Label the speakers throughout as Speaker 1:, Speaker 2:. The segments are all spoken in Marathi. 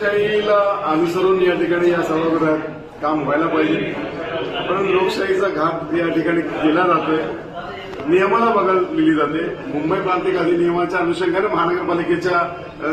Speaker 1: लोकशाहीला अनुसरून या ठिकाणी या सभागृहात काम व्हायला पाहिजे, पण लोकशाहीचा घात या ठिकाणी केला जातोय. नियमाला बगल दिली जाते. मुंबई प्रांतिक अधिनियमाच्या अनुषंगाने महानगरपालिकेच्या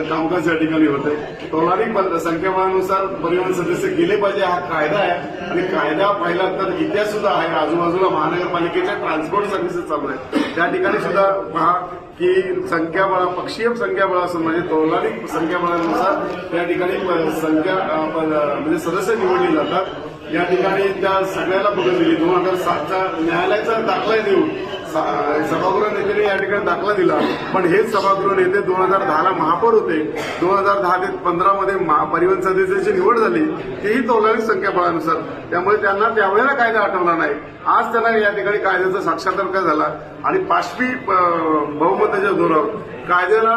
Speaker 1: कामकाज या ठिकाणी होते. तोलारिक संख्याबळानुसार परिवहन सदस्य गेले पाहिजे हा कायदा आहे आणि कायदा पाहिला तर इतिहास सुद्धा आहे. आजूबाजूला महानगरपालिकेच्या ट्रान्सपोर्ट सर्व्हिसेस चालू आहेत, त्या ठिकाणी सुद्धा पहा की संख्याबळ पक्षीय संख्याबळ असून म्हणजे तोलारिक संख्याबळानुसार त्या ठिकाणी म्हणजे सदस्य निवडले जातात. या ठिकाणी त्या सगळ्याला बदल दिली. 2007चा न्यायालयाचा दाखला देऊन सभागृह नेत्याने या ठिकाणी दाखला दिला, पण हेच सभागृह नेते 2010ला महापौर होते. 2010 ते 15 मध्ये परिवहन सदस्याची निवड झाली, तेही तोलारिक संख्याबळानुसार. त्यामुळे त्यांना त्यावेळेला कायदा आठवला नाही. आज त्यांना या ठिकाणी कायद्याचा साक्षात्कार झाला आणि पाशवी बहुमताच्या जोरावर कायद्याला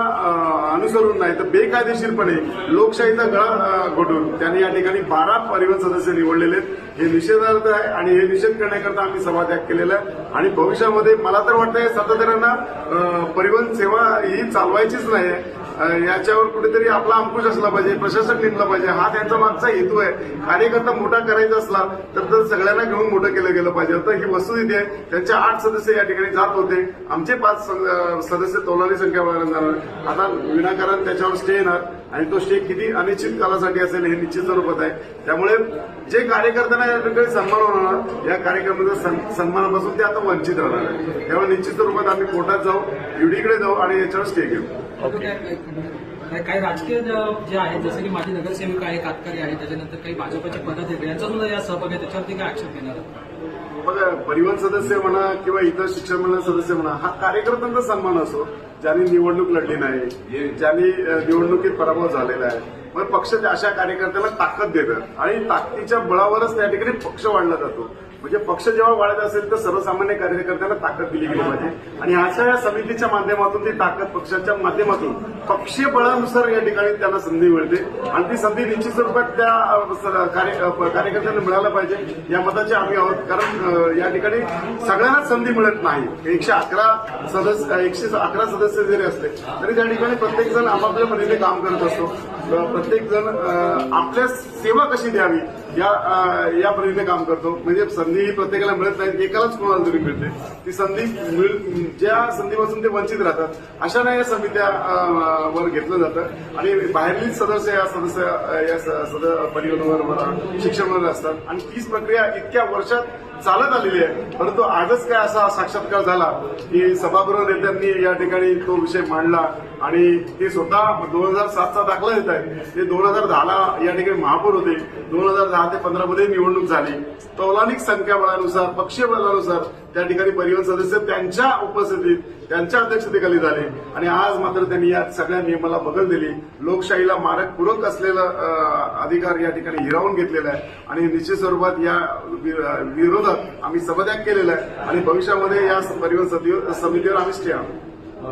Speaker 1: अनुसरून नाही तर बेकायदेशीरपणे लोकशाहीचा गळा घोटून त्यांनी या ठिकाणी 12 परिवहन सदस्य निवडलेले आहेत. हे निषेधार्थ आहे आणि हे निषेध करण्याकरता आम्ही सभात्याग केलेला आहे. आणि भविष्यामध्ये मला तर वाटतंय सातत्यानं परिवहन सेवा ही चालवायचीच नाही. याच्यावर कुठेतरी आपला अंकुश असला पाहिजे, प्रशासक नेमला पाहिजे, हा त्यांचा मागचा हेतू आहे. कार्यकर्ता मोठा करायचा असला तर सगळ्यांना घेऊन मोठं केलं गेलं पाहिजे. तर ही वस्तुस्थिती आहे. त्यांचे 8 सदस्य या ठिकाणी जात होते, आमचे 5 सदस्य तोलारी संख्याबळाने जाणार. आता विनाकारण त्याच्यावर स्टे येणार आणि तो स्टे किती अनिश्चित कालासाठी असेल हे निश्चित स्वरूपात आहे. त्यामुळे जे कार्यकर्त्यांना या ठिकाणी सन्मान होणार, या कार्यक्रमाचा सन्मानापासून ते आता वंचित राहणार आहे. त्यामुळे निश्चित स्वरूपात आम्ही कोर्टात जाऊ, ईडीकडे जाऊ आणि याच्यावर स्टे घेऊ.
Speaker 2: काही राजकीय जे आहेत जसं की माझे नगरसेवक आहे, कातकरी आहे, त्याच्यानंतर काही भाजपचे पदाधिकारी यांचा सुद्धा या सहभाग आहे, त्याच्यावरती काय आक्षेप घेणार?
Speaker 1: बघा, परिवहन सदस्य म्हणा किंवा इतर शिक्षण मंडळ सदस्य म्हणा, हा कार्यकर्त्यांचा सन्मान असो. ज्यांनी निवडणूक लढली नाही, ज्यांनी निवडणुकीत पराभव झालेला आहे, मग पक्ष अशा कार्यकर्त्याला ताकद देतात आणि ताकदीच्या बळावरच त्या ठिकाणी पक्ष वाढला जातो. म्हणजे पक्ष जेव्हा वाढत असेल तर सर्वसामान्य कार्यकर्त्यांना ताकद दिली गेली पाहिजे आणि अशा या समितीच्या माध्यमातून ती ताकद पक्षाच्या माध्यमातून पक्षीय बळानुसार या ठिकाणी त्यांना संधी मिळते आणि ती संधी निश्चित स्वरूपात त्या कार्यकर्त्यांना मिळायला पाहिजे या मताचे आम्ही आहोत. कारण या ठिकाणी सगळ्यांना संधी मिळत नाही. 111 सदस्य जरी असले तरी त्या ठिकाणी प्रत्येक जण आपापल्या पद्धतीने काम करत असतो. प्रत्येक जण आपल्या सेवा कशी द्यावी या पद्धतीने काम करतो. म्हणजे संधी ही प्रत्येकाला मिळत नाही, एकालाच कोणाला तरी मिळते. ती संधी ज्या संधीपासून ते वंचित राहतात अशाने या समित्या वर घेतलं जातं आणि बाहेरील सदस्य या परिवहनावर शिक्षणावर असतात आणि तीच प्रक्रिया इतक्या वर्षात चालत आलेली आहे. परंतु आजच काय असा साक्षात्कार झाला की सभागृह नेत्यांनी या ठिकाणी तो विषय मांडला आणि ते स्वतः 2007चा दाखला देत आहेत. ते 2010ला या ठिकाणी महापौर होते. 2010 ते 15 मध्ये निवडणूक झाली. तौलानिक संख्याबळानुसार, पक्षीय बळानुसार त्या ठिकाणी परिवहन सदस्य त्यांच्या उपस्थितीत त्यांच्या अध्यक्षतेखाली झाले आणि आज मात्र त्यांनी या सगळ्या नियमाला बगल दिली. लोकशाहीला मारक पूरक असलेला अधिकार या ठिकाणी हिरावून घेतलेला आहे आणि निश्चित स्वरूपात या विरोधात आम्ही सभात्याग केलेला आहे आणि भविष्यामध्ये या परिवहन समितीवर आम्ही स्टे आणू.